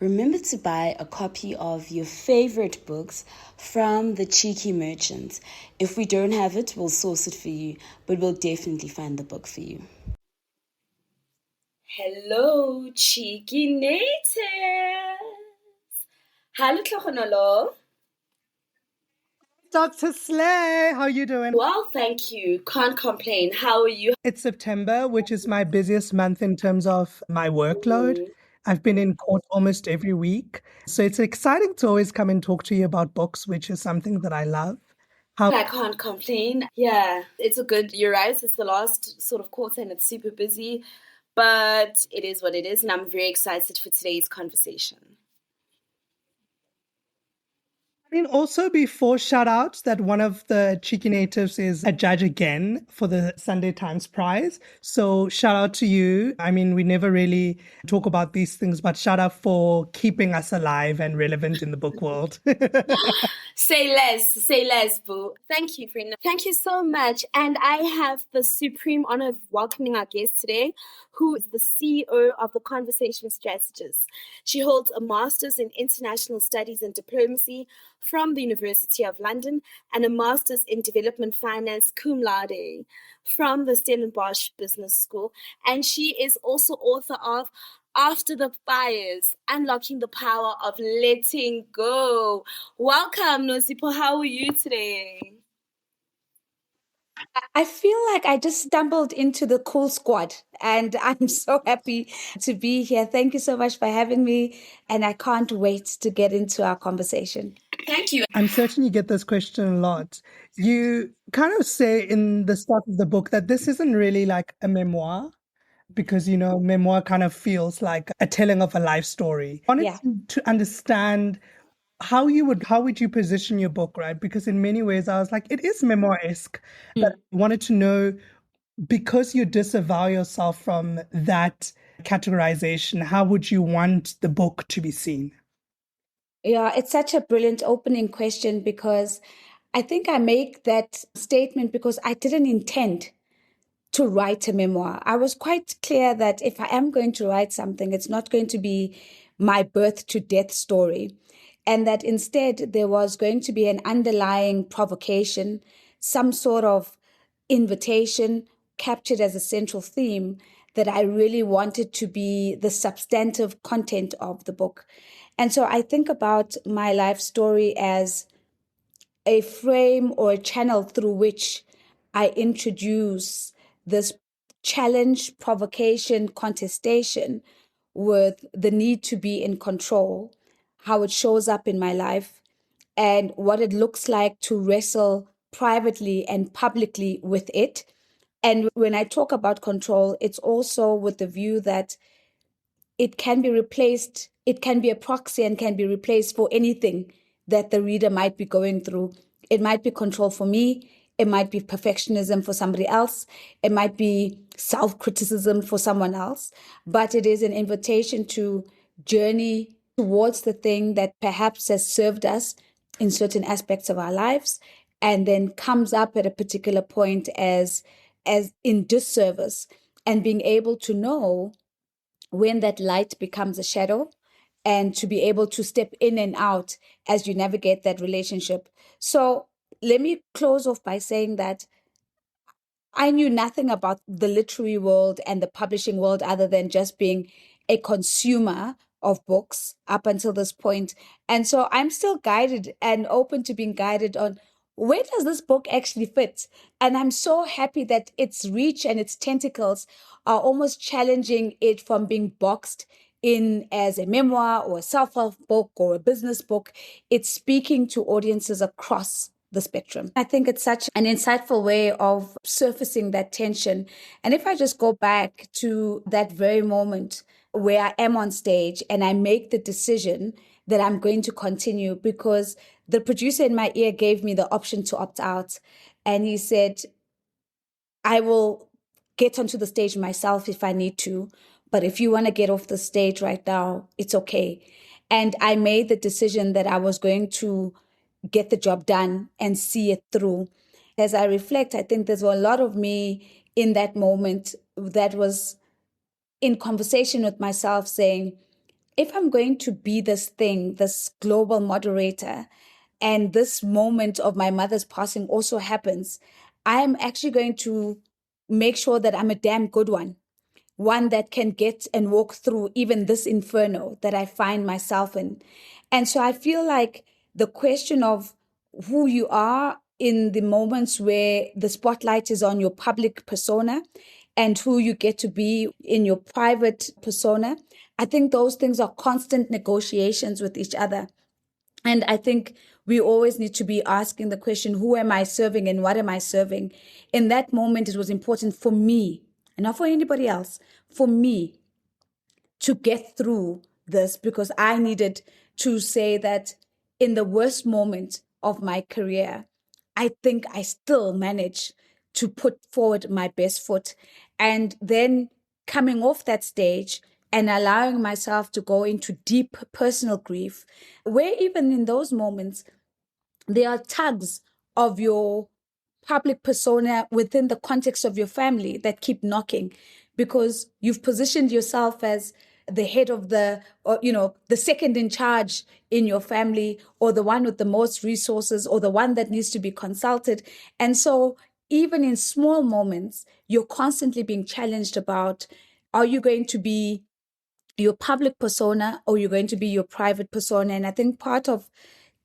remember to buy a copy of your favorite books from the Cheeky Merchants. If we don't have it, we'll source it for you, but we'll definitely find the book for you. Hello, Cheeky Natives! Hallo, Tlhogonolo. Dr. Slay, how are you doing? Well, thank you. Can't complain. How are you? It's September, which is my busiest month in terms of my workload. I've been in court almost every week. So it's exciting to always come and talk to you about books, which is something that I love. I can't complain. Yeah, it's a good, you're right. It's the last sort of quarter and it's super busy, but it is what it is. And I'm very excited for today's conversation. I mean, also before shout out that one of the Cheeky Natives is a judge again for the Sunday Times Prize. So shout out to you. I mean, we never really talk about these things, but shout out for keeping us alive and relevant in the book world. Say less, boo. Thank you, Frina. Thank you so much. And I have the supreme honor of welcoming our guest today, who is the CEO of the Conversation Strategist. She holds a master's in international studies and diplomacy from the University of London and a master's in development finance cum laude from the Stellenbosch Business School. And she is also author of After the Fires, Unlocking the Power of Letting Go. Welcome, Nozipho. How are you today? I feel like I just stumbled into the cool squad and I'm so happy to be here. Thank you so much for having me. And I can't wait to get into our conversation. Thank you. I'm certain you get this question a lot. You kind of say in the start of the book that this isn't really like a memoir because, you know, memoir kind of feels like a telling of a life story. I wanted to understand how would you position your book, right? Because in many ways I was like, it is memoir-esque, but I wanted to know, because you disavow yourself from that categorization, how would you want the book to be seen? Yeah, it's such a brilliant opening question because I think I make that statement because I didn't intend to write a memoir. I was quite clear that if I am going to write something, it's not going to be my birth to death story. And that instead there was going to be an underlying provocation, some sort of invitation captured as a central theme that I really wanted to be the substantive content of the book. And so I think about my life story as a frame or a channel through which I introduce this challenge, provocation, contestation with the need to be in control, how it shows up in my life, and what it looks like to wrestle privately and publicly with it. And when I talk about control, it's also with the view that it can be replaced, it can be a proxy and can be replaced for anything that the reader might be going through. It might be control for me. It might be perfectionism for somebody else. It might be self-criticism for someone else. But it is an invitation to journey towards the thing that perhaps has served us in certain aspects of our lives and then comes up at a particular point as in disservice, and being able to know when that light becomes a shadow and to be able to step in and out as you navigate that relationship. So let me close off by saying that I knew nothing about the literary world and the publishing world other than just being a consumer of books up until this point. And so I'm still guided and open to being guided on where does this book actually fit? And I'm so happy that its reach and its tentacles are almost challenging it from being boxed in as a memoir or a self-help book or a business book. It's speaking to audiences across the spectrum. I think it's such an insightful way of surfacing that tension. And if I just go back to that very moment where I am on stage and I make the decision that I'm going to continue, because the producer in my ear gave me the option to opt out. And he said, I will get onto the stage myself if I need to, but if you want to get off the stage right now, it's okay. And I made the decision that I was going to get the job done and see it through. As I reflect, I think there's a lot of me in that moment that was in conversation with myself saying, if I'm going to be this thing, this global moderator, and this moment of my mother's passing also happens, I'm actually going to make sure that I'm a damn good one that can get and walk through even this inferno that I find myself in. And so I feel like the question of who you are in the moments where the spotlight is on your public persona and who you get to be in your private persona, I think those things are constant negotiations with each other. And I think we always need to be asking the question, who am I serving and what am I serving? In that moment, it was important for me, and not for anybody else, for me to get through this, because I needed to say that in the worst moment of my career, I think I still managed to put forward my best foot. And then coming off that stage and allowing myself to go into deep personal grief, where even in those moments, there are tugs of your public persona within the context of your family that keep knocking, because you've positioned yourself as the head of the, or, the second in charge in your family, or the one with the most resources, or the one that needs to be consulted. And so even in small moments, you're constantly being challenged about, are you going to be your public persona or you're going to be your private persona? And I think part of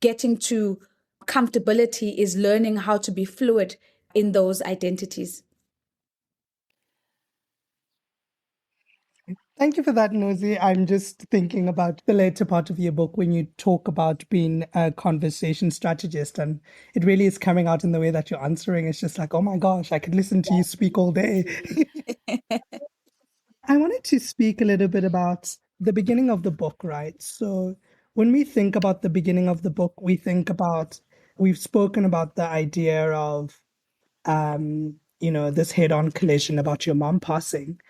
getting to comfortability is learning how to be fluid in those identities. Thank you for that, Nosy. I'm just thinking about the later part of your book when you talk about being a conversation strategist, and it really is coming out in the way that you're answering. It's just like, oh my gosh, I could listen to you speak all day. I wanted to speak a little bit about the beginning of the book, right? So when we think about the beginning of the book, we've spoken about the idea of, this head-on collision about your mom passing.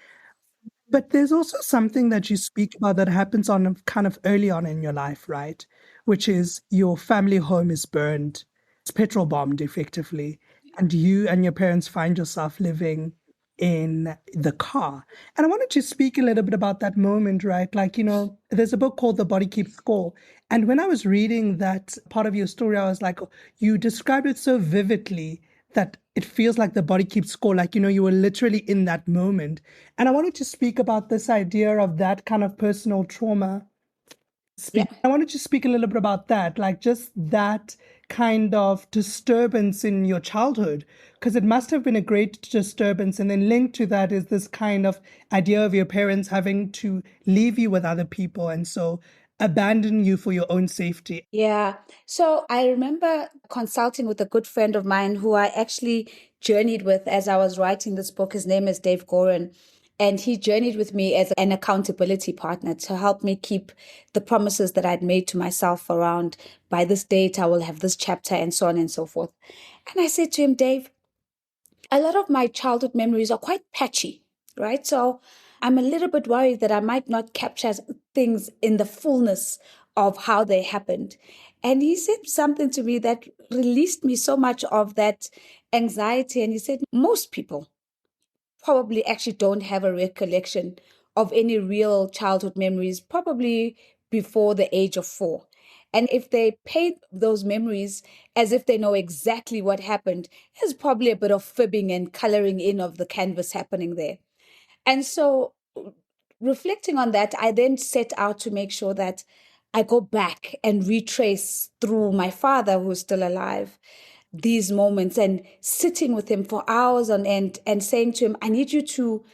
But there's also something that you speak about that happens on kind of early on in your life, right? Which is your family home is burned, it's petrol bombed effectively, and you and your parents find yourself living in the car. And I wanted to speak a little bit about that moment, right? Like, there's a book called The Body Keeps Score. And when I was reading that part of your story, I was like, you described it so vividly that it feels like the body keeps score, like, you were literally in that moment. And I wanted to speak about this idea of that kind of personal trauma. Yeah. I wanted to speak a little bit about that, like just that kind of disturbance in your childhood, because it must have been a great disturbance. And then linked to that is this kind of idea of your parents having to leave you with other people and so abandon you for your own safety. Yeah. So I remember consulting with a good friend of mine who I actually journeyed with as I was writing this book. His name is Dave Gorin. And he journeyed with me as an accountability partner to help me keep the promises that I'd made to myself around, by this date, I will have this chapter, and so on and so forth. And I said to him, Dave, a lot of my childhood memories are quite patchy, right? So I'm a little bit worried that I might not capture things in the fullness of how they happened. And he said something to me that released me so much of that anxiety. And he said, most people probably actually don't have a recollection of any real childhood memories, probably before the age of 4. And if they paint those memories as if they know exactly what happened, there's probably a bit of fibbing and coloring in of the canvas happening there. And so, reflecting on that, I then set out to make sure that I go back and retrace through my father, who's still alive, these moments, and sitting with him for hours on end and saying to him, I need you to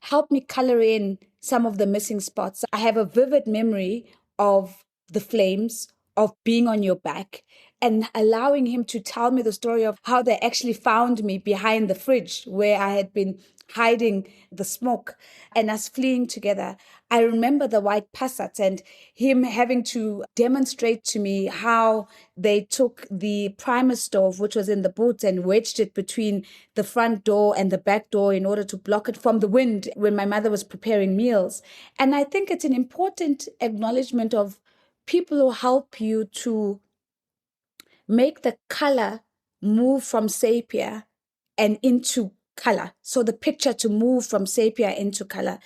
help me color in some of the missing spots. I have a vivid memory of the flames, of being on your back, and allowing him to tell me the story of how they actually found me behind the fridge where I had been hiding the smoke, and us fleeing together. I remember the white Passat and him having to demonstrate to me how they took the primer stove, which was in the boot, and wedged it between the front door and the back door in order to block it from the wind when my mother was preparing meals. And I think it's an important acknowledgement of people who help you to make the color move from sepia and into color. So the picture to move from sepia into color.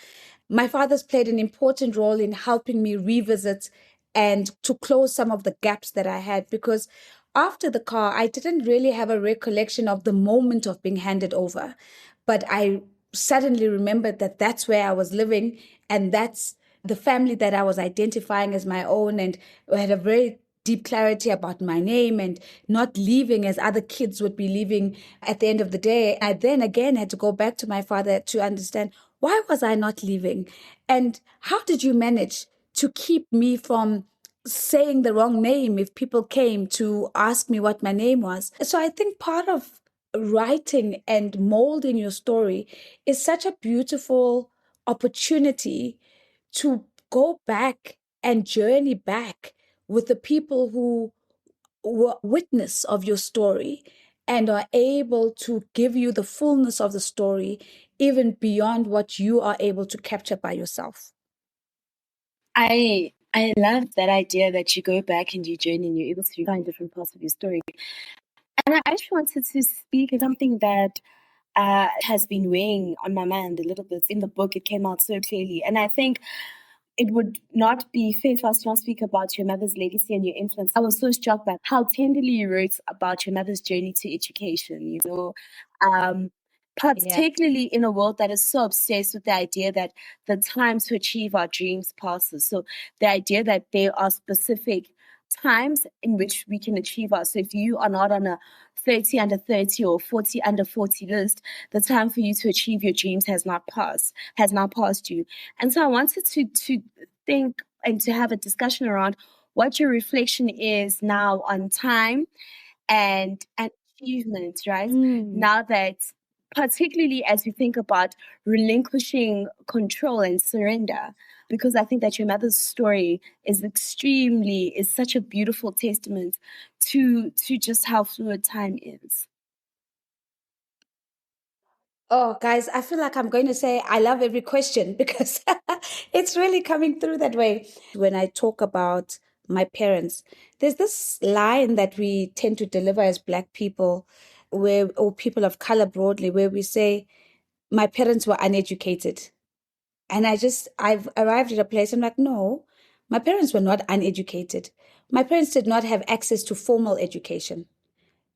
My father's played an important role in helping me revisit and to close some of the gaps that I had, because after the car, I didn't really have a recollection of the moment of being handed over. But I suddenly remembered that that's where I was living, and that's the family that I was identifying as my own, and I had a very deep clarity about my name and not leaving as other kids would be leaving at the end of the day. I then again had to go back to my father to understand, why was I not leaving? And how did you manage to keep me from saying the wrong name if people came to ask me what my name was? So I think part of writing and molding your story is such a beautiful opportunity to go back and journey back with the people who were witness of your story and are able to give you the fullness of the story, even beyond what you are able to capture by yourself. I love that idea that you go back and you journey and you're able to find different parts of your story. And I actually wanted to speak of something that has been weighing on my mind a little bit. In the book, it came out so clearly. And I think it would not be fair for us to not speak about your mother's legacy and your influence. I was so struck by how tenderly you wrote about your mother's journey to education, particularly in a world that is so obsessed with the idea that the time to achieve our dreams passes. So the idea that there are specific times in which we can achieve ours. So if you are not on a 30 under 30 or 40 under 40 list, the time for you to achieve your dreams has now passed you. And so I wanted to think and to have a discussion around what your reflection is now on time and achievement, right? Now that, particularly as we think about relinquishing control and surrender, because I think that your mother's story is such a beautiful testament to just how fluid time is. Oh, guys, I feel like I'm going to say I love every question because it's really coming through that way. When I talk about my parents, there's this line that we tend to deliver as Black people, or people of color broadly, where we say, my parents were uneducated. And I've arrived at a place, I'm like, no, my parents were not uneducated. My parents did not have access to formal education.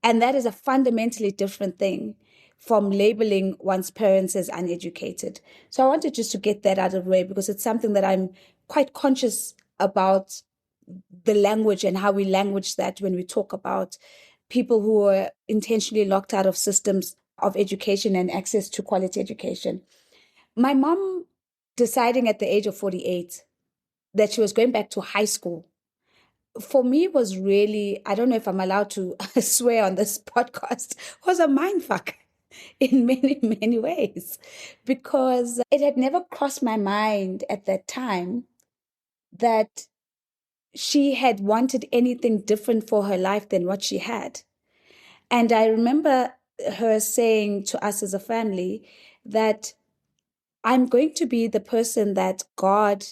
And that is a fundamentally different thing from labeling one's parents as uneducated. So I wanted just to get that out of the way because it's something that I'm quite conscious about, the language and how we language that when we talk about people who are intentionally locked out of systems of education and access to quality education. My mom deciding at the age of 48 that she was going back to high school, for me, was really, I don't know if I'm allowed to swear on this podcast, was a mindfuck in many, many ways, because it had never crossed my mind at that time that she had wanted anything different for her life than what she had. And I remember her saying to us as a family that I'm going to be the person that God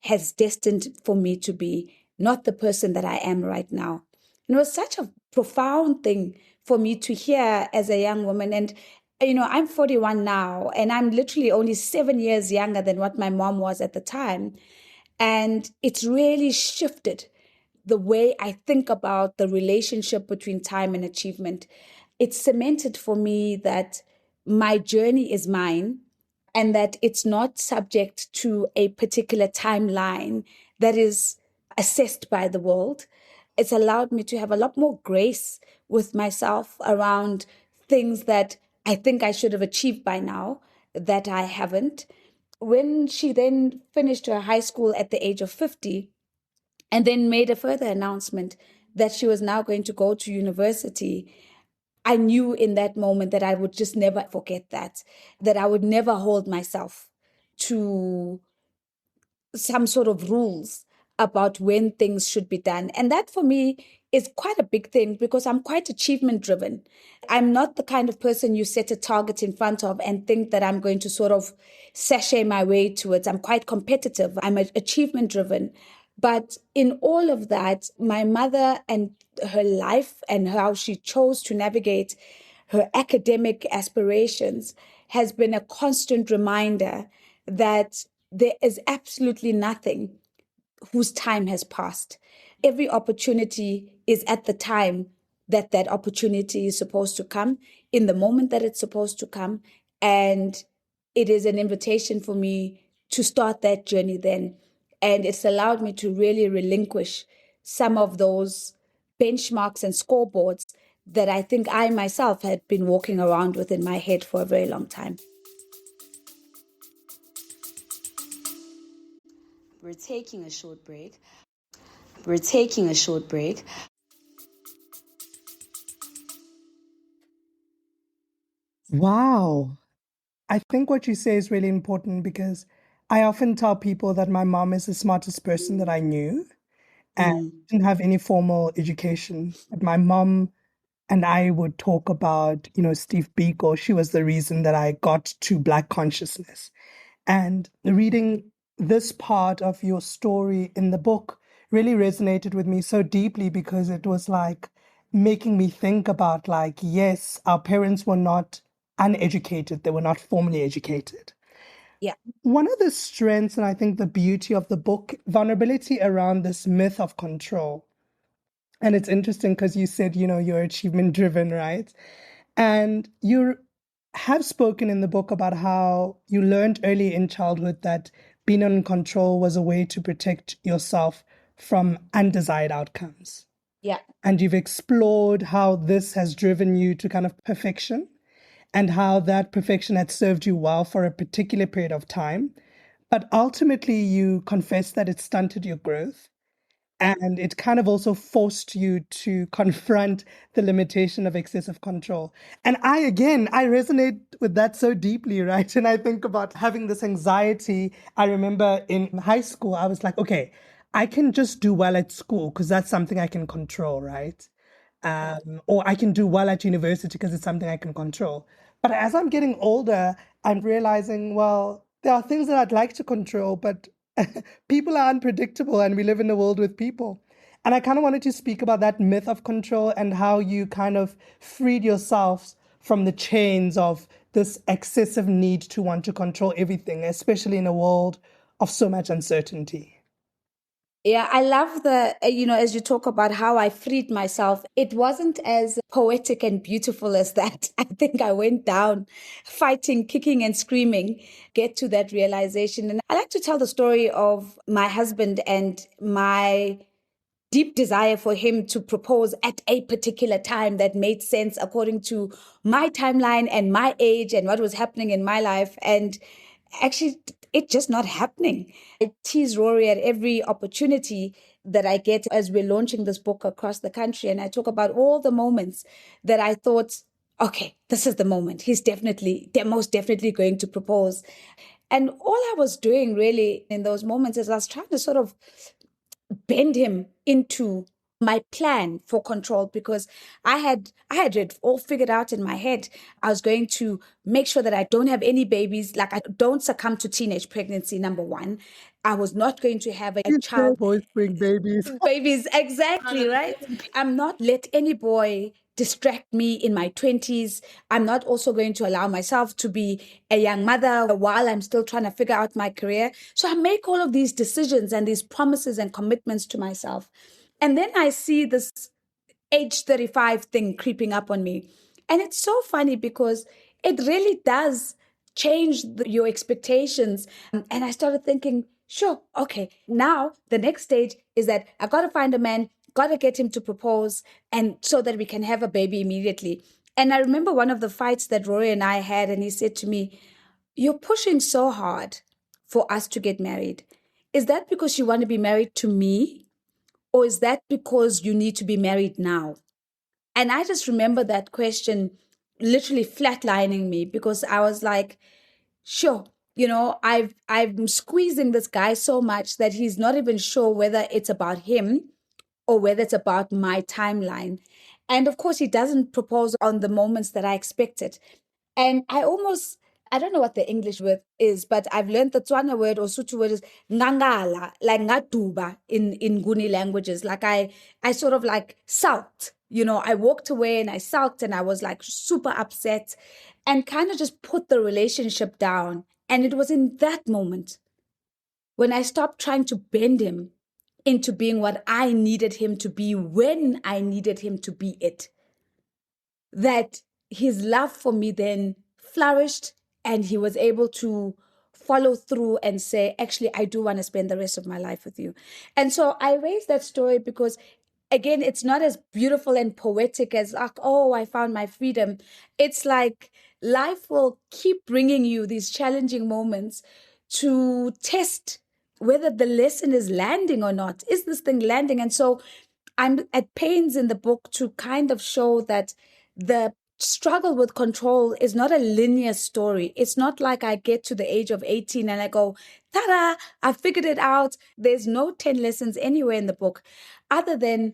has destined for me to be, not the person that I am right now. And it was such a profound thing for me to hear as a young woman. And, I'm 41 now, and I'm literally only 7 years younger than what my mom was at the time. And it's really shifted the way I think about the relationship between time and achievement. It's cemented for me that my journey is mine and that it's not subject to a particular timeline that is assessed by the world. It's allowed me to have a lot more grace with myself around things that I think I should have achieved by now that I haven't. When she then finished her high school at the age of 50, and then made a further announcement that she was now going to go to university, I knew in that moment that I would just never forget that I would never hold myself to some sort of rules about when things should be done. And that for me is quite a big thing because I'm quite achievement driven. I'm not the kind of person you set a target in front of and think that I'm going to sort of sashay my way towards. I'm quite competitive. I'm achievement driven. But in all of that, my mother and her life and how she chose to navigate her academic aspirations has been a constant reminder that there is absolutely nothing whose time has passed. Every opportunity is at the time that that opportunity is supposed to come, in the moment that it's supposed to come. And it is an invitation for me to start that journey then. And it's allowed me to really relinquish some of those benchmarks and scoreboards that I think I myself had been walking around with in my head for a very long time. We're taking a short break. We're taking a short break. Wow. I think what you say is really important because I often tell people that my mom is the smartest person that I knew and didn't have any formal education. But my mom and I would talk about, Steve Biko. She was the reason that I got to Black consciousness. And reading this part of your story in the book really resonated with me so deeply because it was like making me think about like, yes, our parents were not uneducated. They were not formally educated. Yeah. One of the strengths and I think the beauty of the book, vulnerability around this myth of control. And it's interesting because you said, you're achievement driven, right? And you have spoken in the book about how you learned early in childhood that being in control was a way to protect yourself from undesired outcomes. Yeah. And you've explored how this has driven you to kind of perfection and how that perfection had served you well for a particular period of time. But ultimately, you confess that it stunted your growth. And it kind of also forced you to confront the limitation of excessive control. And I resonate with that so deeply, right? And I think about having this anxiety. I remember in high school, I was like, okay, I can just do well at school because that's something I can control, right? Or I can do well at university because it's something I can control. But as I'm getting older, I'm realizing, well, there are things that I'd like to control, but people are unpredictable and we live in a world with people. And I kind of wanted to speak about that myth of control and how you kind of freed yourselves from the chains of this excessive need to want to control everything, especially in a world of so much uncertainty. Yeah, I love as you talk about how I freed myself, it wasn't as poetic and beautiful as that. I think I went down fighting, kicking and screaming, get to that realization. And I like to tell the story of my husband and my deep desire for him to propose at a particular time that made sense according to my timeline and my age and what was happening in my life. And actually, it's just not happening. I tease Rory at every opportunity that I get as we're launching this book across the country. And I talk about all the moments that I thought, okay, this is the moment. They're most definitely going to propose. And all I was doing really in those moments is I was trying to sort of bend him into my plan for control because I had it all figured out in my head. I was going to make sure that I don't have any babies, like I don't succumb to teenage pregnancy, number one. I was not going to have a child. Boys bring babies. Babies, exactly, right? I'm not let any boy distract me in my 20s. I'm not also going to allow myself to be a young mother while I'm still trying to figure out my career. So I make all of these decisions and these promises and commitments to myself. And then I see this age 35 thing creeping up on me. And it's so funny because it really does change your expectations. And I started thinking, sure, okay, now the next stage is that I got to find a man, got to get him to propose, and so that we can have a baby immediately. And I remember one of the fights that Rory and I had, and he said to me, "You're pushing so hard for us to get married. Is that because you want to be married to me? Or is that because you need to be married now?" And I just remember that question literally flatlining me because I was like, sure, I'm squeezing this guy so much that he's not even sure whether it's about him or whether it's about my timeline. And of course, he doesn't propose on the moments that I expected. And I don't know what the English word is, but I've learned the Tswana word or Sotho word is ngangala, like ngatuba in Guni languages. Like I sort of like sulked, I walked away and I sulked and I was like super upset and kind of just put the relationship down. And it was in that moment when I stopped trying to bend him into being what I needed him to be when I needed him to be it, that his love for me then flourished and he was able to follow through and say, actually, I do want to spend the rest of my life with you. And so I raised that story because, again, it's not as beautiful and poetic as, like, oh, I found my freedom. It's like life will keep bringing you these challenging moments to test whether the lesson is landing or not. Is this thing landing? And so I'm at pains in the book to kind of show that the struggle with control is not a linear story. It's not like I get to the age of 18 and I go, ta-da, I figured it out. There's no 10 lessons anywhere in the book other than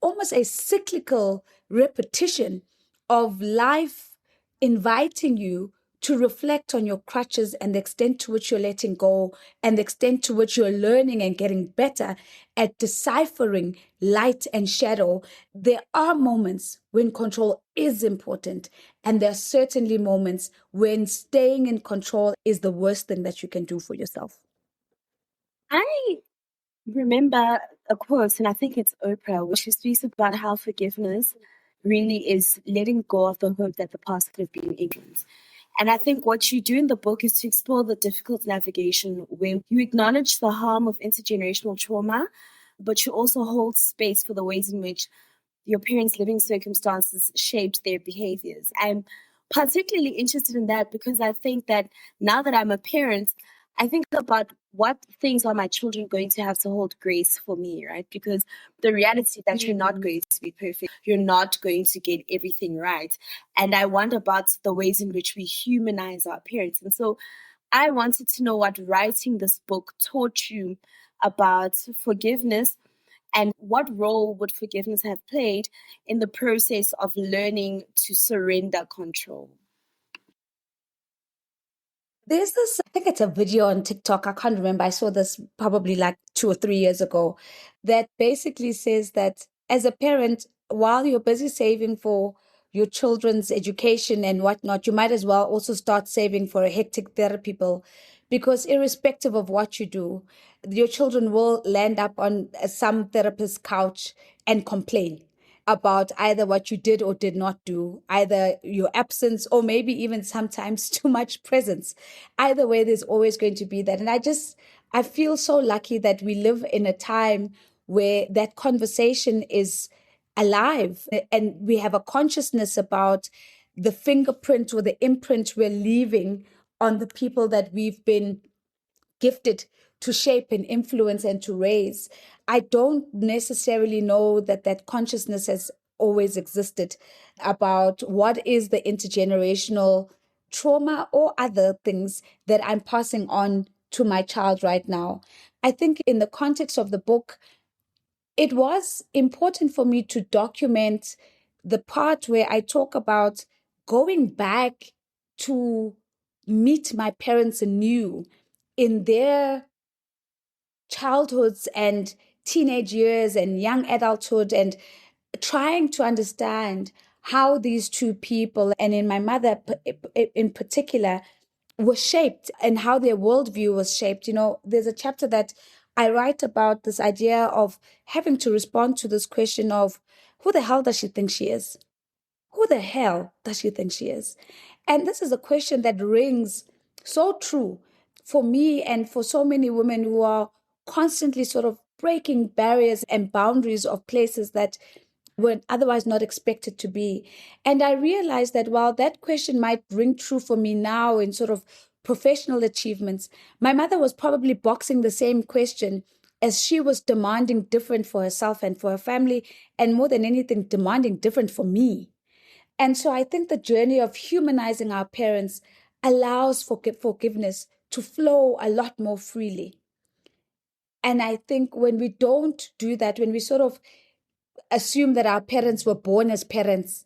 almost a cyclical repetition of life inviting you to reflect on your crutches and the extent to which you're letting go and the extent to which you're learning and getting better at deciphering light and shadow. There are moments when control is important, and there are certainly moments when staying in control is the worst thing that you can do for yourself. I remember a quote, and I think it's Oprah, where she speaks about how forgiveness really is letting go of the hope that the past could have been ignorant. And I think what you do in the book is to explore the difficult navigation where you acknowledge the harm of intergenerational trauma, but you also hold space for the ways in which your parents' living circumstances shaped their behaviors. I'm particularly interested in that because I think that now that I'm a parent, I think about what things are my children going to have to hold grace for me, right? Because the reality that you're not going to be perfect, you're not going to get everything right. And I wonder about the ways in which we humanize our parents. And so I wanted to know what writing this book taught you about forgiveness and what role would forgiveness have played in the process of learning to surrender control. There's this, I think it's a video on TikTok. I can't remember. I saw this probably like 2 or 3 years ago that basically says that as a parent, while you're busy saving for your children's education and whatnot, you might as well also start saving for a hectic therapy bill, because irrespective of what you do, your children will land up on some therapist's couch and complain about either what you did or did not do, either your absence or maybe even sometimes too much presence. Either way, there's always going to be that. And I feel so lucky that we live in a time where that conversation is alive and we have a consciousness about the fingerprint or the imprint we're leaving on the people that we've been gifted to shape and influence and to raise. I don't necessarily know that that consciousness has always existed about what is the intergenerational trauma or other things that I'm passing on to my child right now. I think in the context of the book, it was important for me to document the part where I talk about going back to meet my parents anew in their childhoods and teenage years and young adulthood, and trying to understand how these two people, and in my mother in particular, were shaped and how their worldview was shaped. You know, there's a chapter that I write about this idea of having to respond to this question of who the hell does she think she is? Who the hell does she think she is? And this is a question that rings so true for me and for so many women who are constantly sort of breaking barriers and boundaries of places that were otherwise not expected to be. And I realized that while that question might ring true for me now in sort of professional achievements, my mother was probably boxing the same question as she was demanding different for herself and for her family, and more than anything, demanding different for me. And so I think the journey of humanizing our parents allows for forgiveness to flow a lot more freely. And I think when we don't do that, when we sort of assume that our parents were born as parents,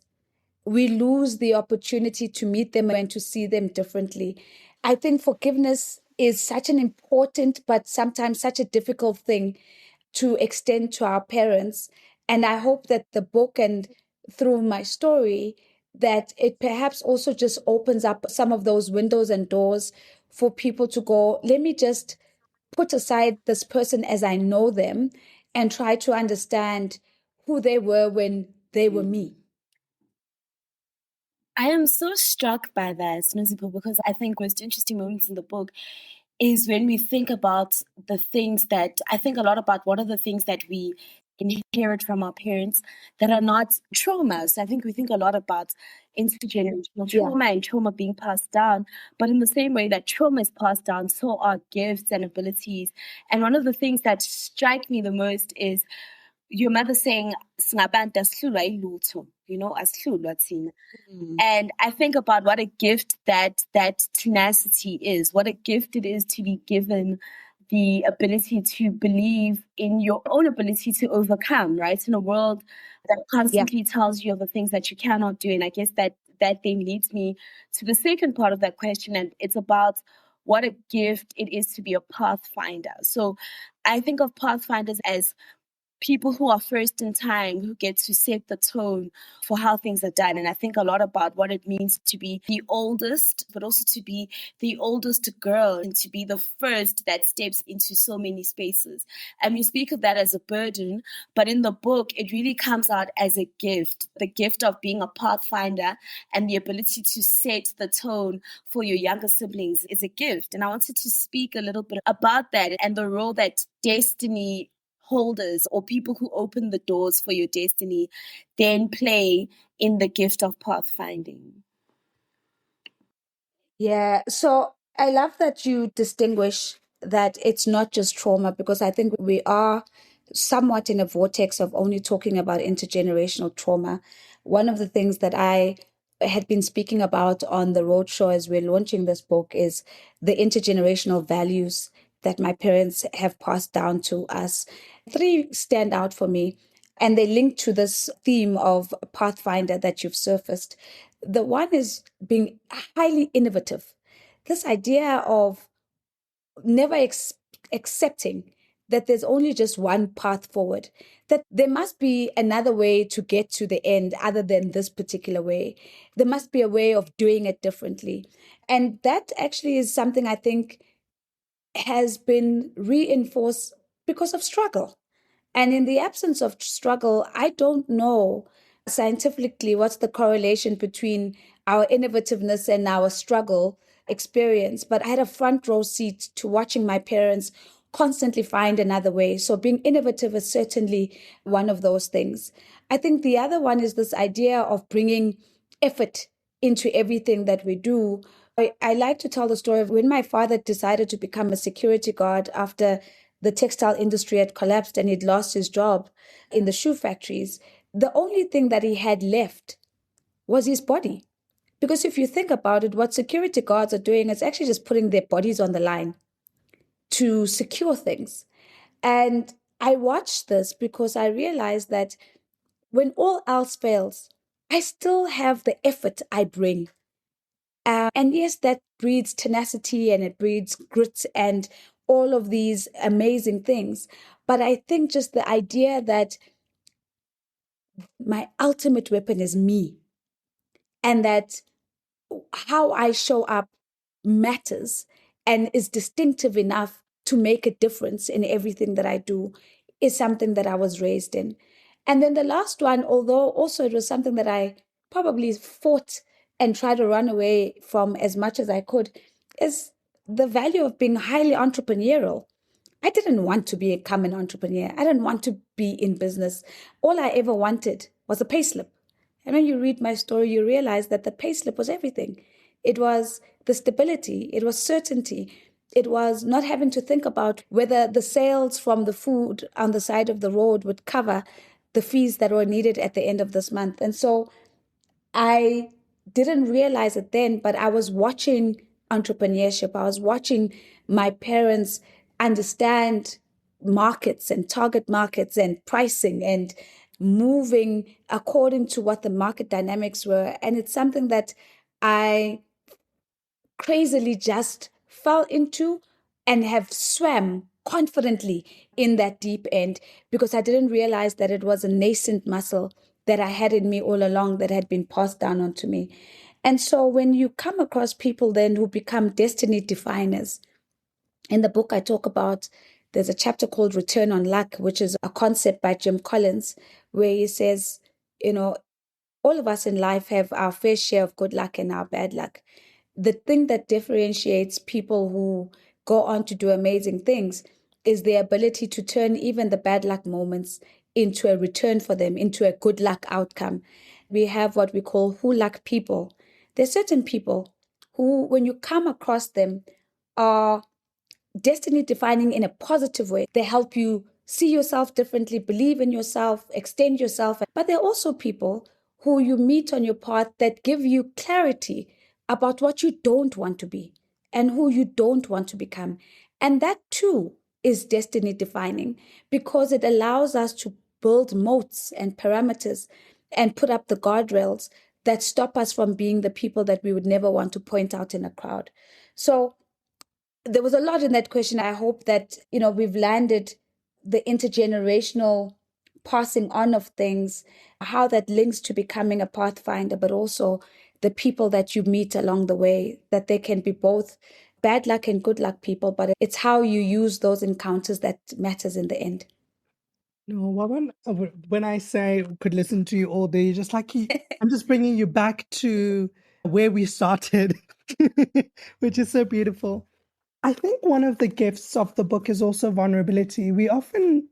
we lose the opportunity to meet them and to see them differently. I think forgiveness is such an important, but sometimes such a difficult thing to extend to our parents. And I hope that the book and through my story, that it perhaps also just opens up some of those windows and doors for people to go, let me just put aside this person as I know them and try to understand who they were when they were me. I am so struck by that, Nozipho, because I think most interesting moments in the book is when we think about the things that I think a lot about what are the things that we inherit from our parents that are not trauma. So I think we think a lot about intergenerational trauma and trauma being passed down. But in the same way that trauma is passed down, so are gifts and abilities. And one of the things that strike me the most is your mother saying, "Singabantu asihlulwa yilutho," asihlulwa thina. And I think about what a gift that tenacity is, what a gift it is to be given the ability to believe in your own ability to overcome, right? In a world that constantly tells you of the things that you cannot do. And I guess that then leads me to the second part of that question. And it's about what a gift it is to be a pathfinder. So I think of pathfinders as people who are first in time, who get to set the tone for how things are done. And I think a lot about what it means to be the oldest, but also to be the oldest girl and to be the first that steps into so many spaces. And we speak of that as a burden, but in the book, it really comes out as a gift, the gift of being a pathfinder and the ability to set the tone for your younger siblings is a gift. And I wanted to speak a little bit about that and the role that destiny holders or people who open the doors for your destiny then play in the gift of pathfinding. Yeah, so I love that you distinguish that it's not just trauma, because I think we are somewhat in a vortex of only talking about intergenerational trauma. One of the things that I had been speaking about on the roadshow as we're launching this book is the intergenerational values that my parents have passed down to us. 3 stand out for me, and they link to this theme of Pathfinder that you've surfaced. The one is being highly innovative. This idea of never accepting that there's only just one path forward, that there must be another way to get to the end other than this particular way. There must be a way of doing it differently. And that actually is something I think has been reinforced because of struggle. And in the absence of struggle, I don't know scientifically what's the correlation between our innovativeness and our struggle experience. But I had a front row seat to watching my parents constantly find another way. So being innovative is certainly one of those things. I think the other one is this idea of bringing effort into everything that we do. I like to tell the story of when my father decided to become a security guard after the textile industry had collapsed and he'd lost his job in the shoe factories. The only thing that he had left was his body. Because if you think about it, what security guards are doing is actually just putting their bodies on the line to secure things. And I watched this because I realized that when all else fails, I still have the effort I bring. And yes, that breeds tenacity and it breeds grit and all of these amazing things. But I think just the idea that my ultimate weapon is me and that how I show up matters and is distinctive enough to make a difference in everything that I do is something that I was raised in. And then the last one, although also it was something that I probably fought and tried to run away from as much as I could, is the value of being highly entrepreneurial. I didn't want to become an entrepreneur. I didn't want to be in business. All I ever wanted was a payslip. And when you read my story, you realize that the payslip was everything. It was the stability. It was certainty. It was not having to think about whether the sales from the food on the side of the road would cover the fees that were needed at the end of this month. And so I didn't realize it then, but I was watching entrepreneurship. I was watching my parents understand markets and target markets and pricing and moving according to what the market dynamics were. And it's something that I crazily just fell into and have swam confidently in that deep end because I didn't realize that it was a nascent muscle that I had in me all along that had been passed down onto me. And so when you come across people then who become destiny definers, In the book, I talk about, there's a chapter called Return on Luck, which is a concept by Jim Collins, where he says, you know, all of us in life have our fair share of good luck and our bad luck. The thing that differentiates people who go on to do amazing things is the ability to turn even the bad luck moments into a return for them, into a good luck outcome. We have what we call who luck people. There's certain people who, when you come across them, are destiny defining in a positive way. They help you see yourself differently, believe in yourself, extend yourself. But there are also people who you meet on your path that give you clarity about what you don't want to be and who you don't want to become. And that too is destiny defining, because it allows us to build moats and parameters and put up the guardrails that stop us from being the people that we would never want to point out in a crowd. So there was a lot in that question. I hope that, we've landed the intergenerational passing on of things, how that links to becoming a pathfinder, but also the people that you meet along the way, that they can be both bad luck and good luck people, but it's how you use those encounters that matters in the end. No, when I say could listen to you all day, just like I'm just bringing you back to where we started, which is so beautiful. I think one of the gifts of the book is also vulnerability. We often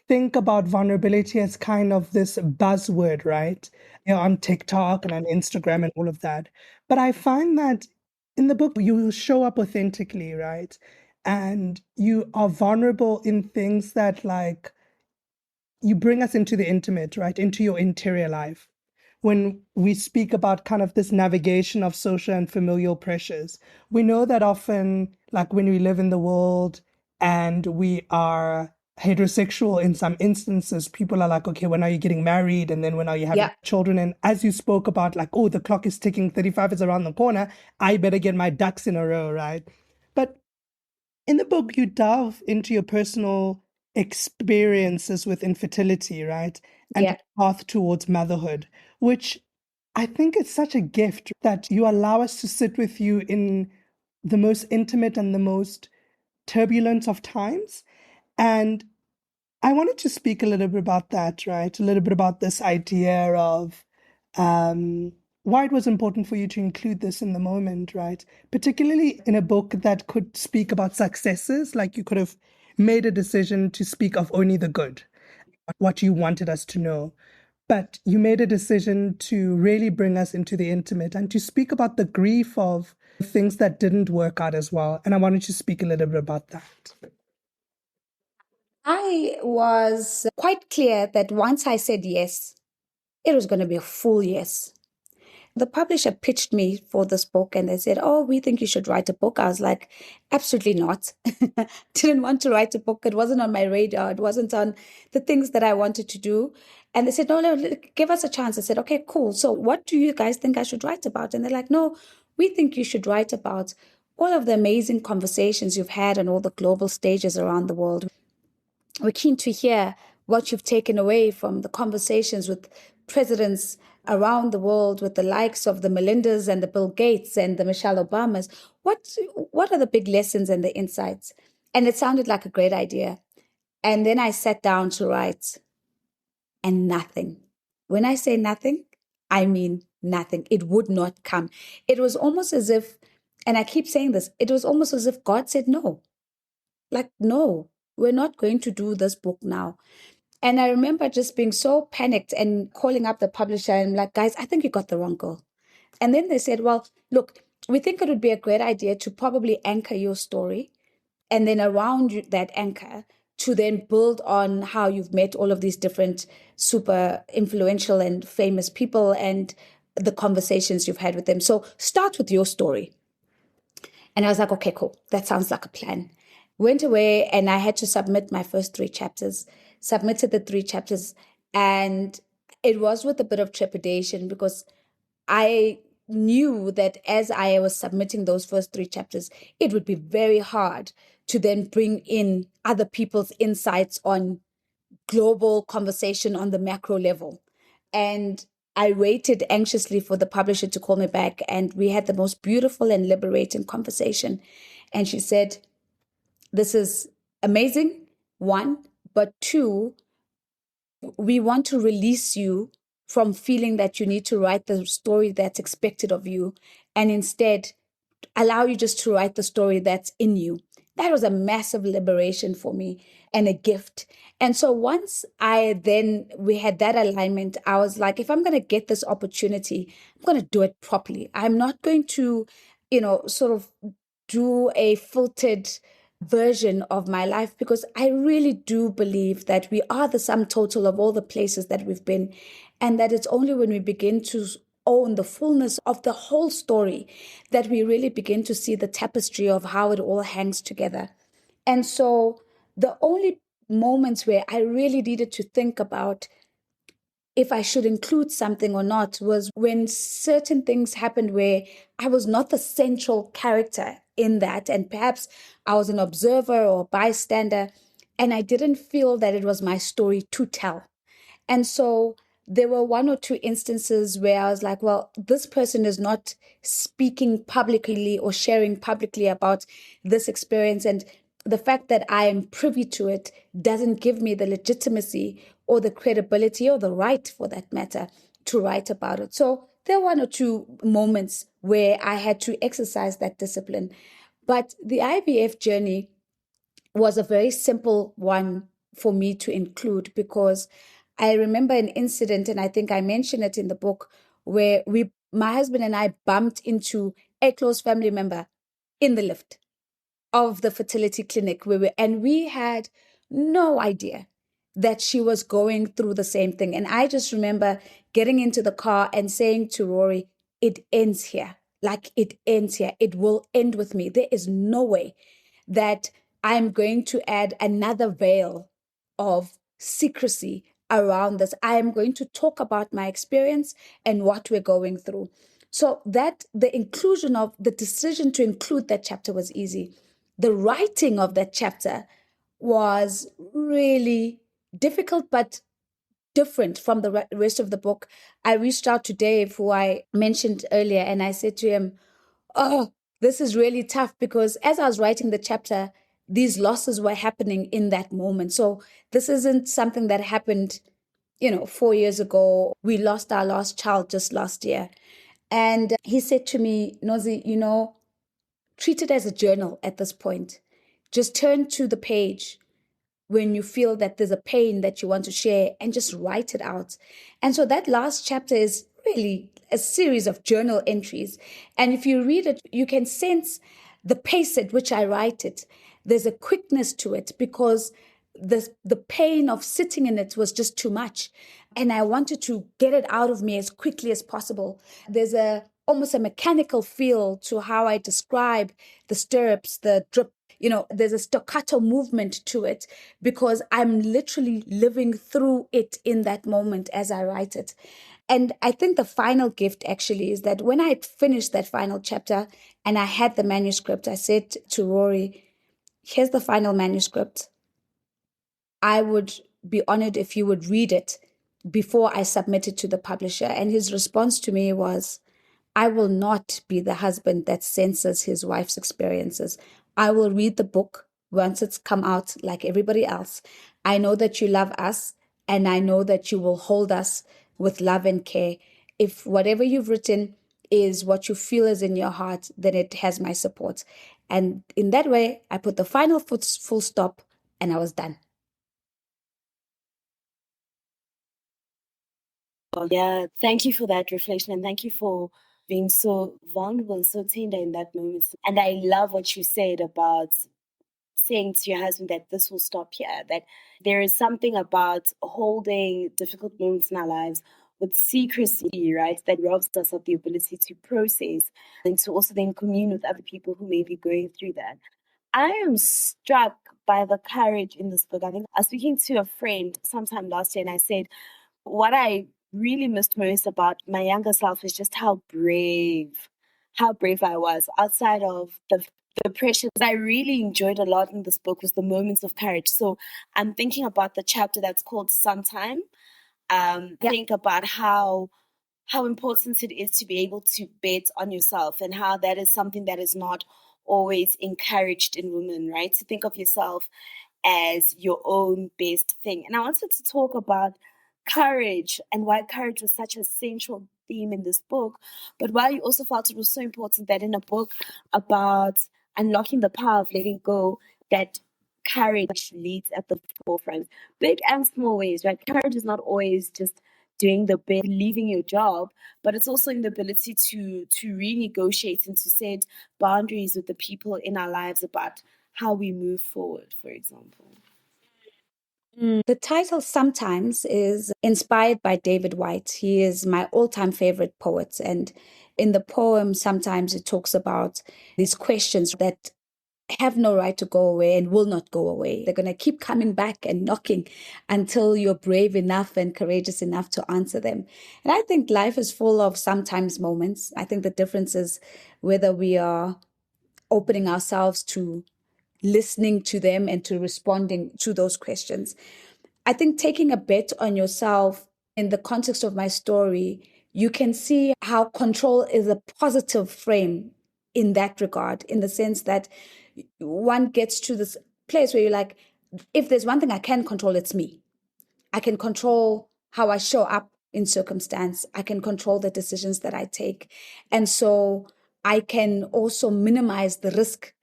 think about vulnerability as kind of this buzzword, right? On TikTok and on Instagram and all of that. But I find that in the book, you show up authentically, right? And you are vulnerable in things that, like, you bring us into the intimate, right? Into your interior life. When we speak about kind of this navigation of social and familial pressures, we know that often, like when we live in the world and we are heterosexual in some instances, people are like, okay, when are you getting married? And then when are you having children? And as you spoke about, like, oh, the clock is ticking, 35 is around the corner, I better get my ducks in a row, right? But in the book, you delve into your personal experiences with infertility, right? And the path towards motherhood, which I think is such a gift that you allow us to sit with you in the most intimate and the most turbulent of times. And I wanted to speak a little bit about that, right? A little bit about this idea of why it was important for you to include this in the moment, right? Particularly in a book that could speak about successes, like you could have made a decision to speak of only the good, what you wanted us to know. But you made a decision to really bring us into the intimate and to speak about the grief of things that didn't work out as well. And I wanted to speak a little bit about that. I was quite clear that once I said yes, it was going to be a full yes. The publisher pitched me for this book and they said, oh, we think you should write a book. I was like, absolutely not. Didn't want to write a book. It wasn't on my radar. It wasn't on the things that I wanted to do. And they said, no, give us a chance. I said, okay, cool. So what do you guys think I should write about? And they're like, no, we think you should write about all of the amazing conversations you've had on all the global stages around the world. We're keen to hear what you've taken away from the conversations with presidents around the world, with the likes of the Melindas and the Bill Gates and the Michelle Obamas. What are the big lessons and the insights? And it sounded like a great idea. And then I sat down to write, and nothing. When I say nothing, I mean nothing. It would not come. It was almost as if, and I keep saying this, it was almost as if God said no. Like, no, we're not going to do this book now. And I remember just being so panicked and calling up the publisher and I'm like, guys, I think you got the wrong girl. And then they said, well, look, we think it would be a great idea to probably anchor your story. And then around that anchor, to then build on how you've met all of these different super influential and famous people and the conversations you've had with them. So start with your story. And I was like, okay, cool. That sounds like a plan. Went away and I had to submit my first 3 chapters, submitted the 3 chapters. And it was with a bit of trepidation because I knew that as I was submitting those first 3 chapters, it would be very hard to then bring in other people's insights on global conversation on the macro level. And I waited anxiously for the publisher to call me back. And we had the most beautiful and liberating conversation. And she said, this is amazing, one, but two, we want to release you from feeling that you need to write the story that's expected of you, and instead allow you just to write the story that's in you. That was a massive liberation for me and a gift. And so once we had that alignment, I was like, if I'm going to get this opportunity, I'm going to do it properly. I'm not going to, sort of do a filtered version of my life, because I really do believe that we are the sum total of all the places that we've been, and that it's only when we begin to own the fullness of the whole story that we really begin to see the tapestry of how it all hangs together. And so the only moments where I really needed to think about if I should include something or not was when certain things happened where I was not the central character in that, and perhaps I was an observer or bystander, and I didn't feel that it was my story to tell. And so there were one or two instances where I was like, well, this person is not speaking publicly or sharing publicly about this experience. And the fact that I am privy to it doesn't give me the legitimacy or the credibility or the right, for that matter, to write about it. So there were one or two moments where I had to exercise that discipline. But the IVF journey was a very simple one for me to include, because I remember an incident, and I think I mentioned it in the book, where my husband and I bumped into a close family member in the lift of the fertility clinic and we had no idea that she was going through the same thing. And I just remember getting into the car and saying to Rory, it ends here. Like, it ends here. It will end with me. There is no way that I'm going to add another veil of secrecy around this. I am going to talk about my experience and what we're going through. So that the decision to include that chapter was easy. The writing of that chapter was really difficult, but different from the rest of the book. I reached out to Dave, who I mentioned earlier, and I said to him, oh, this is really tough, because as I was writing the chapter, these losses were happening in that moment. So this isn't something that happened, 4 years ago. We lost our last child just last year. And he said to me, Nozi, treat it as a journal at this point. Just turn to the page when you feel that there's a pain that you want to share, and just write it out. And so that last chapter is really a series of journal entries. And if you read it, you can sense the pace at which I write it. There's a quickness to it, because the pain of sitting in it was just too much. And I wanted to get it out of me as quickly as possible. There's almost a mechanical feel to how I describe the stirrups, the drip. There's a staccato movement to it, because I'm literally living through it in that moment as I write it. And I think the final gift actually is that when I had finished that final chapter and I had the manuscript, I said to Rory, here's the final manuscript. I would be honored if you would read it before I submit it to the publisher. And his response to me was, I will not be the husband that censors his wife's experiences. I will read the book once it's come out like everybody else. I know that you love us, and I know that you will hold us with love and care. If whatever you've written is what you feel is in your heart, then it has my support. And in that way, I put the final full stop, and I was done. Yeah, thank you for that reflection, and thank you for being so vulnerable and so tender in that moment. And I love what you said about saying to your husband that this will stop here, that there is something about holding difficult moments in our lives with secrecy, right, that robs us of the ability to process and to also then commune with other people who may be going through that. I am struck by the courage in this book. I think I was speaking to a friend sometime last year, and I said, what I really missed most about my younger self is just how brave I was outside of the pressures. I really enjoyed a lot in this book was the moments of courage. So I'm thinking about the chapter that's called Sometime. Think about how important it is to be able to bet on yourself, and how that is something that is not always encouraged in women, right? To think of yourself as your own best thing. And I wanted to talk about courage and why courage was such a central theme in this book, but why you also felt it was so important that in a book about unlocking the power of letting go, that courage leads at the forefront. Big and small ways, right? Courage is not always just doing the bit, leaving your job, but it's also in the ability to renegotiate and to set boundaries with the people in our lives about how we move forward, for example. The title sometimes is inspired by David White. He is my all-time favorite poet. And in the poem, sometimes it talks about these questions that have no right to go away and will not go away. They're going to keep coming back and knocking until you're brave enough and courageous enough to answer them. And I think life is full of sometimes moments. I think the difference is whether we are opening ourselves to listening to them and to responding to those questions. I think taking a bet on yourself in the context of my story, you can see how control is a positive frame in that regard, in the sense that one gets to this place where you're like, if there's one thing I can control, it's me. I can control how I show up in circumstance. I can control the decisions that I take. And so I can also minimize the risk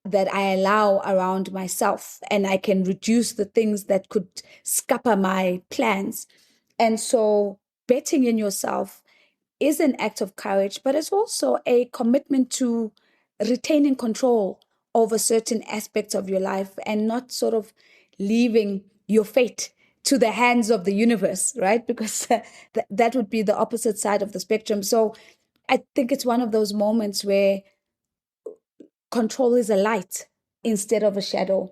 that I allow around myself, and I can reduce the things that could scupper my plans. And so betting in yourself is an act of courage, but it's also a commitment to retaining control over certain aspects of your life and not sort of leaving your fate to the hands of the universe, right? Because that would be the opposite side of the spectrum. So I think it's one of those moments where control is a light instead of a shadow.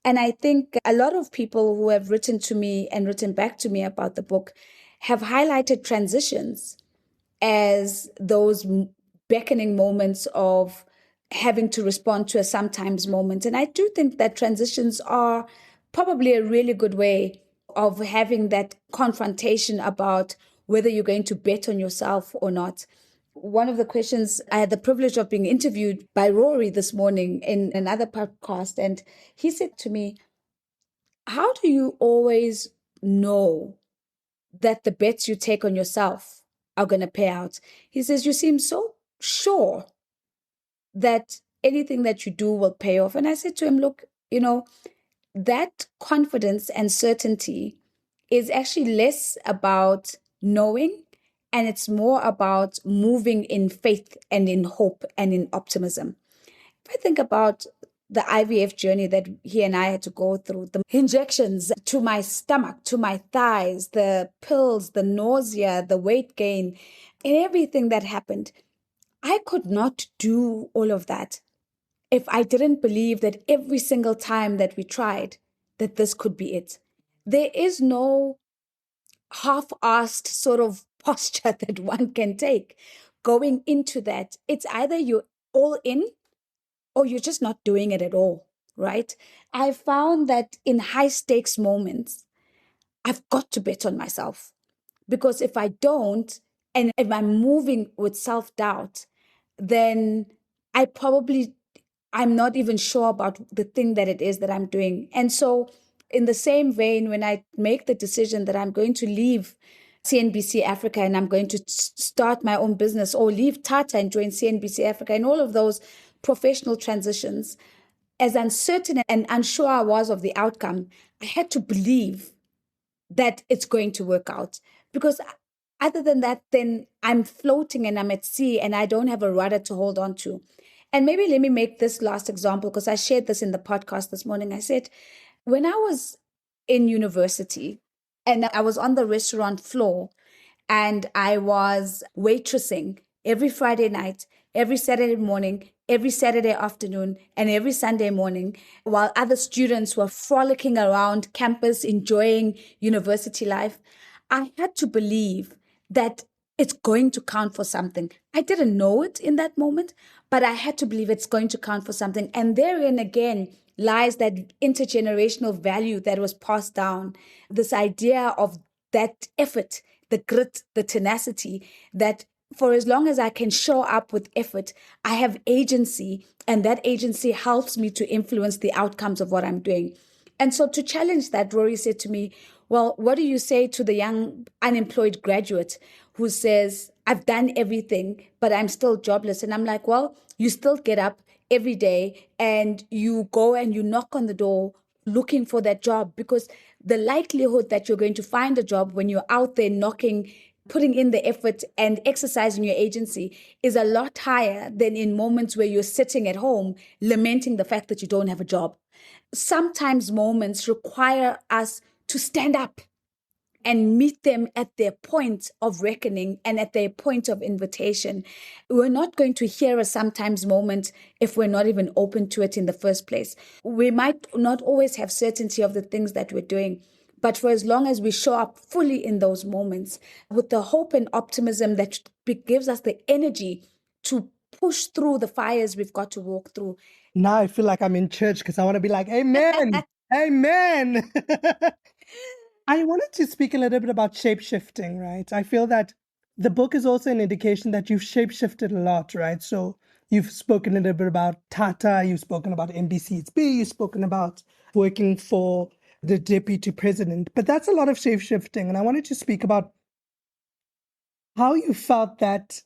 And I think a lot of people who have written to me and written back to me about the book have highlighted transitions as those beckoning moments of having to respond to a sometimes moment. And I do think that transitions are probably a really good way of having that confrontation about whether you're going to bet on yourself or not. One of the questions, I had the privilege of being interviewed by Rory this morning in another podcast, and he said to me, how do you always know that the bets you take on yourself are going to pay out? He says, you seem so sure that anything that you do will pay off. And I said to him, look, that confidence and certainty is actually less about knowing, and it's more about moving in faith and in hope and in optimism. If I think about the IVF journey that he and I had to go through, the injections to my stomach, to my thighs, the pills, the nausea, the weight gain, and everything that happened, I could not do all of that if I didn't believe that every single time that we tried, that this could be it. There is no half-assed sort of posture that one can take going into that. It's either you're all in or you're just not doing it at all, right? I found that in high-stakes moments, I've got to bet on myself, because if I don't, and if I'm moving with self-doubt, then I'm not even sure about the thing that it is that I'm doing. And so in the same vein, when I make the decision that I'm going to leave CNBC Africa and I'm going to start my own business, or leave Tata and join CNBC Africa, and all of those professional transitions, as uncertain and unsure I was of the outcome, I had to believe that it's going to work out. Because other than that, then I'm floating and I'm at sea and I don't have a rudder to hold on to. And maybe let me make this last example, because I shared this in the podcast this morning. I said, when I was in university and I was on the restaurant floor and I was waitressing every Friday night, every Saturday morning, every Saturday afternoon, and every Sunday morning, while other students were frolicking around campus, enjoying university life, I had to believe that it's going to count for something. I didn't know it in that moment, but I had to believe it's going to count for something. And therein again lies that intergenerational value that was passed down, this idea of that effort, the grit, the tenacity that for as long as I can show up with effort, I have agency, and that agency helps me to influence the outcomes of what I'm doing. And so to challenge that, Rory said to me, well, what do you say to the young unemployed graduate who says, I've done everything, but I'm still jobless? And I'm like, well, you still get up every day and you go and you knock on the door looking for that job, because the likelihood that you're going to find a job when you're out there knocking, putting in the effort and exercising your agency is a lot higher than in moments where you're sitting at home lamenting the fact that you don't have a job. Sometimes moments require us to stand up and meet them at their point of reckoning and at their point of invitation. We're not going to hear a sometimes moment if we're not even open to it in the first place. We might not always have certainty of the things that we're doing, but for as long as we show up fully in those moments with the hope and optimism that gives us the energy to push through the fires we've got to walk through. Now I feel like I'm in church because I want to be like, amen, amen. I wanted to speak a little bit about shape-shifting, right? I feel that the book is also an indication that you've shape-shifted a lot, right? So you've spoken a little bit about Tata, you've spoken about NBCSB, you've spoken about working for the deputy president, but that's a lot of shape-shifting. And I wanted to speak about how you felt that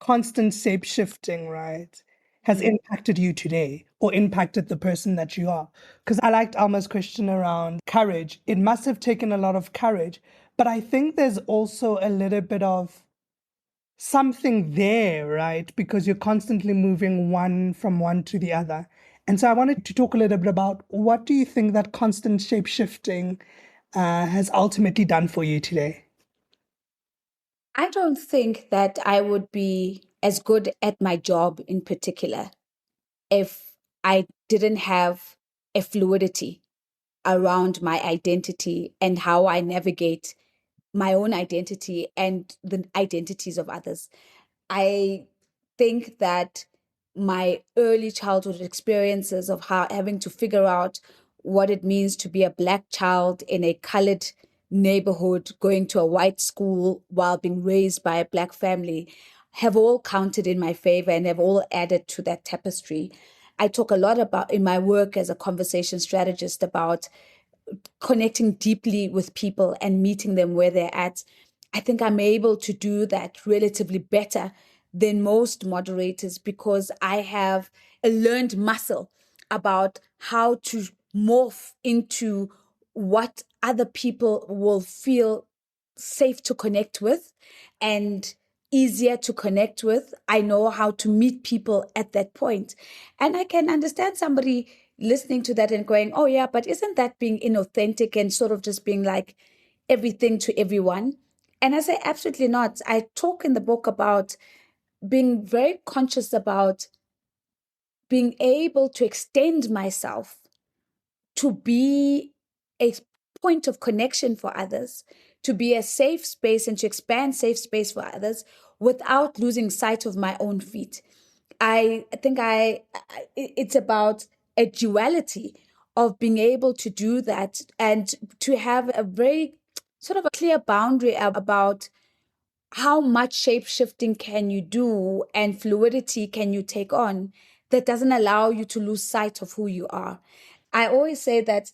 constant shape-shifting, right, has impacted you today or impacted the person that you are. Because I liked Alma's question around courage. It must have taken a lot of courage, but I think there's also a little bit of something there, right? Because you're constantly moving from one to the other. And so I wanted to talk a little bit about what do you think that constant shape-shifting has ultimately done for you today? I don't think that I would be as good at my job in particular if I didn't have a fluidity around my identity and how I navigate my own identity and the identities of others. I think that my early childhood experiences of having to figure out what it means to be a Black child in a colored neighborhood, going to a white school while being raised by a Black family, have all counted in my favor and have all added to that tapestry. I talk a lot about in my work as a conversation strategist about connecting deeply with people and meeting them where they're at. I think I'm able to do that relatively better than most moderators because I have a learned muscle about how to morph into what other people will feel safe to connect with and easier to connect with. I know how to meet people at that point. And I can understand somebody listening to that and going, oh, yeah, but isn't that being inauthentic and sort of just being like everything to everyone? And I say, absolutely not. I talk in the book about being very conscious about being able to extend myself to be a point of connection for others, to be a safe space and to expand safe space for others without losing sight of my own feet. I think it's about a duality of being able to do that and to have a very sort of a clear boundary about how much shape shifting can you do and fluidity can you take on that doesn't allow you to lose sight of who you are. I always say that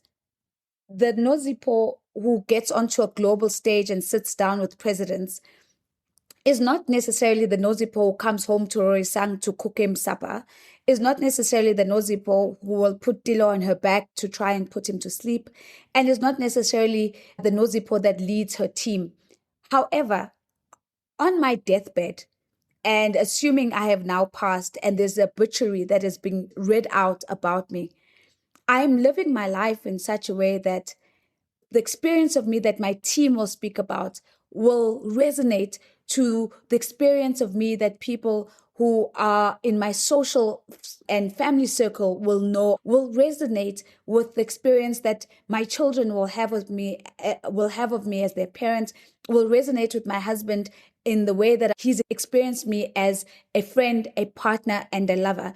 the Nozipho who gets onto a global stage and sits down with presidents is not necessarily the Nozipho who comes home to Rorisang to cook him supper, is not necessarily the Nozipho who will put Dilo on her back to try and put him to sleep, and is not necessarily the Nozipho that leads her team. However, on my deathbed, and assuming I have now passed and there's a obituary that is being read out about me, I'm living my life in such a way that the experience of me that my team will speak about will resonate to the experience of me that people who are in my social and family circle will know, will resonate with the experience that my children will have of me as their parents, will resonate with my husband in the way that he's experienced me as a friend, a partner, and a lover.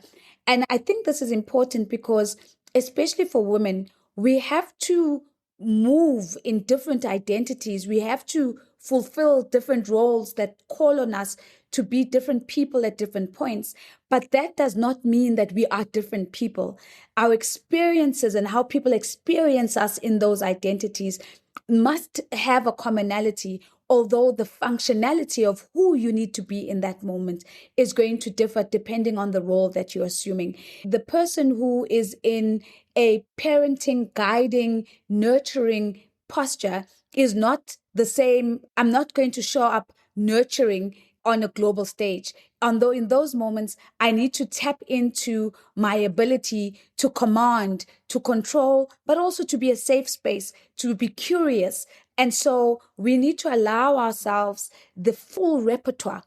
And I think this is important because, especially for women, we have to move in different identities. We have to fulfill different roles that call on us to be different people at different points. But that does not mean that we are different people. Our experiences and how people experience us in those identities must have a commonality, although the functionality of who you need to be in that moment is going to differ depending on the role that you're assuming. The person who is in a parenting, guiding, nurturing posture is not the same. I'm not going to show up nurturing on a global stage. Although in those moments, I need to tap into my ability to command, to control, but also to be a safe space, to be curious. And so we need to allow ourselves the full repertoire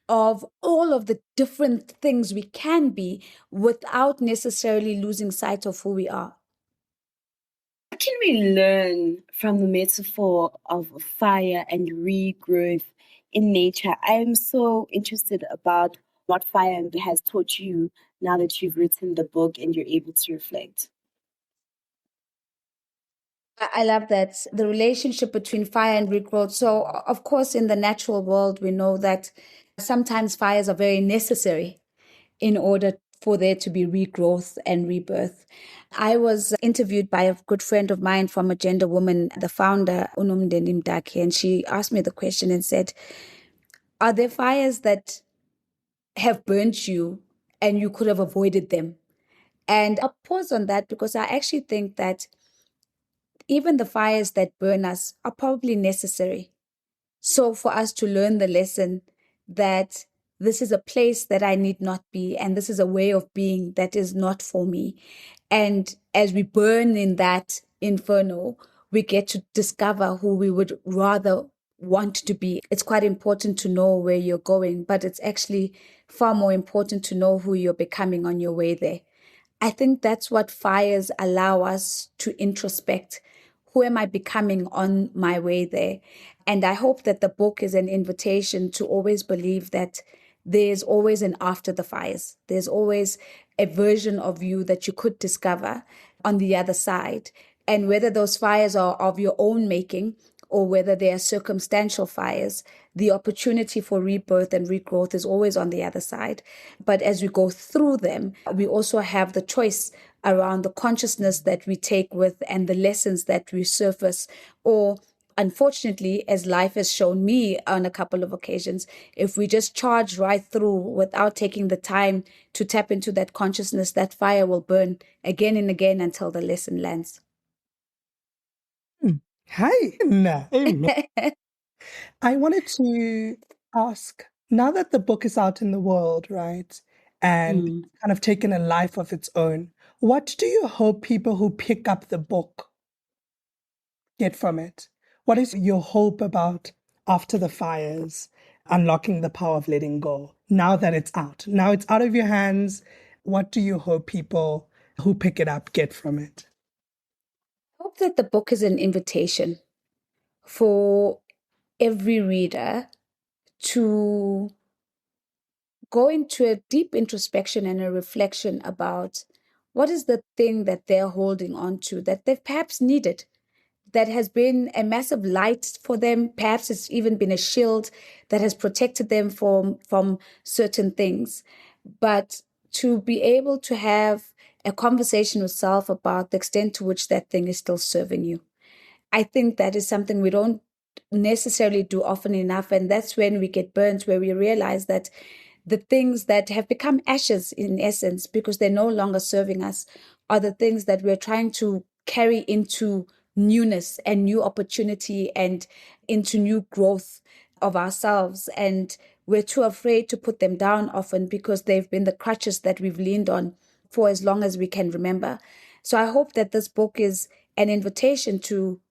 of all of the different things we can be without necessarily losing sight of who we are. What can we learn from the metaphor of fire and regrowth in nature? I am so interested about what fire has taught you now that you've written the book and you're able to reflect. I love that, the relationship between fire and regrowth. So, of course, in the natural world, we know that sometimes fires are very necessary in order for there to be regrowth and rebirth. I was interviewed by a good friend of mine from Agenda Woman, the founder, Unomdeni Mdaki, and she asked me the question and said, are there fires that have burnt you and you could have avoided them? And I'll pause on that because I actually think that even the fires that burn us are probably necessary. So for us to learn the lesson that this is a place that I need not be, and this is a way of being that is not for me. And as we burn in that inferno, we get to discover who we would rather want to be. It's quite important to know where you're going, but it's actually far more important to know who you're becoming on your way there. I think that's what fires allow us to introspect. Who am I becoming on my way there? And I hope that the book is an invitation to always believe that there's always an after the fires. There's always a version of you that you could discover on the other side. And whether those fires are of your own making or whether they are circumstantial fires, the opportunity for rebirth and regrowth is always on the other side. But as we go through them, we also have the choice around the consciousness that we take with and the lessons that we surface. Or unfortunately, as life has shown me on a couple of occasions, if we just charge right through without taking the time to tap into that consciousness, that fire will burn again and again until the lesson lands. Hi. Amen. I wanted to ask, now that the book is out in the world, right, and kind of taken a life of its own, what do you hope people who pick up the book get from it? What is your hope about after the fires, unlocking the power of letting go? Now that it's out, now it's out of your hands, what do you hope people who pick it up get from it? I hope that the book is an invitation for every reader to go into a deep introspection and a reflection about what is the thing that they're holding on to that they've perhaps needed, that has been a massive light for them. Perhaps it's even been a shield that has protected them from certain things. But to be able to have a conversation with self about the extent to which that thing is still serving you. I think that is something we don't necessarily do often enough. And that's when we get burnt, where we realize that the things that have become ashes in essence, because they're no longer serving us, are the things that we're trying to carry into newness and new opportunity and into new growth of ourselves. And we're too afraid to put them down often because they've been the crutches that we've leaned on for as long as we can remember. So I hope that this book is an invitation to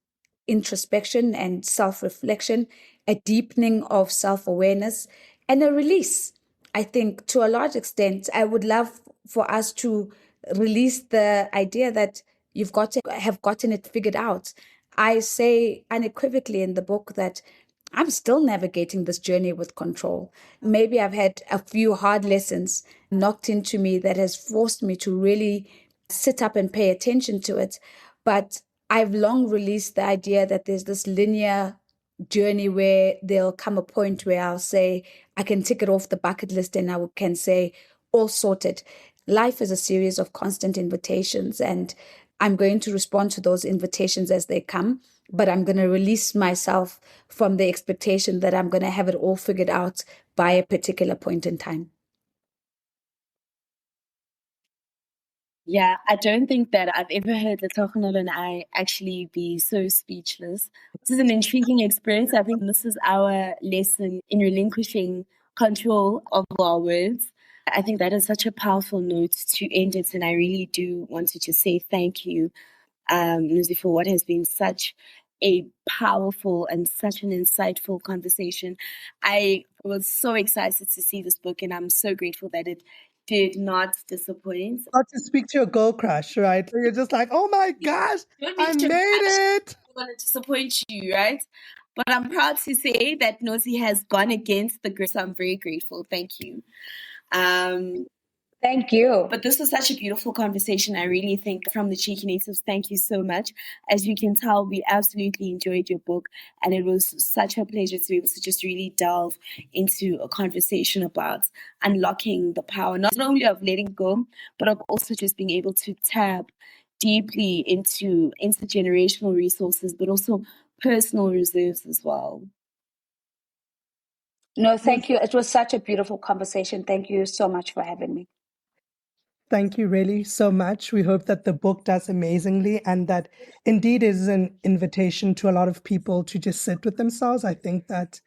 introspection and self-reflection, a deepening of self-awareness, and a release. I think to a large extent, I would love for us to release the idea that you've got to have gotten it figured out. I say unequivocally in the book that I'm still navigating this journey with control. Maybe I've had a few hard lessons knocked into me that has forced me to really sit up and pay attention to it. But I've long released the idea that there's this linear journey where there'll come a point where I'll say, I can tick it off the bucket list and I can say, all sorted. Life is a series of constant invitations, and I'm going to respond to those invitations as they come, but I'm going to release myself from the expectation that I'm going to have it all figured out by a particular point in time. Yeah, I don't think that I've ever heard Letogonolo and I actually be so speechless. This is an intriguing experience. I think this is our lesson in relinquishing control of our words. I think that is such a powerful note to end it, and I really do want to just say thank you, Nozipho, for what has been such a powerful and such an insightful conversation. I was so excited to see this book, and I'm so grateful that it did not disappoint. Got to speak to your girl crush, right? You're just like, oh my gosh, I made it. I'm going to disappoint you, right? But I'm proud to say that Nozi has gone against the grain, so I'm very grateful. Thank you. Thank you. But this was such a beautiful conversation. I really think from the Cheeky Natives, thank you so much. As you can tell, we absolutely enjoyed your book, and it was such a pleasure to be able to just really delve into a conversation about unlocking the power, not only of letting go, but of also just being able to tap deeply into intergenerational resources, but also personal reserves as well. No, thank you. It was such a beautiful conversation. Thank you so much for having me. Thank you really so much. We hope that the book does amazingly and that indeed is an invitation to a lot of people to just sit with themselves. I think that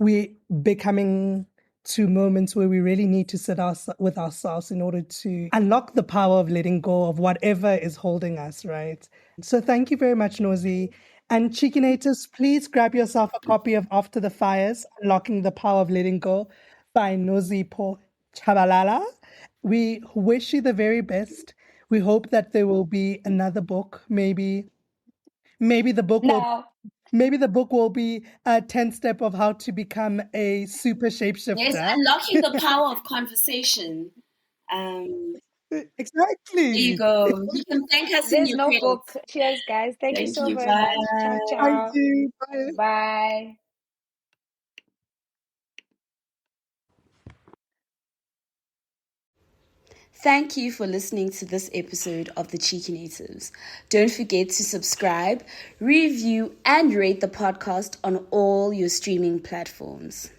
we becoming to moments where we really need to sit with ourselves in order to unlock the power of letting go of whatever is holding us, right? So thank you very much, Nozi. And Cheeky Natives, please grab yourself a copy of After the Fires, Unlocking the Power of Letting Go by Nozipho Tshabalala. We wish you the very best. We hope that there will be another book. Maybe the book will Maybe the book will be a 10 step of how to become a super shapeshifter. Yes, unlocking the power of conversation. Exactly. There you go. You can thank us in There's your no prayers. book. Cheers, guys. Thank you so very Bye. much. Ciao, ciao. Thank you. Bye. Bye. Thank you for listening to this episode of The Cheeky Natives. Don't forget to subscribe, review, and rate the podcast on all your streaming platforms.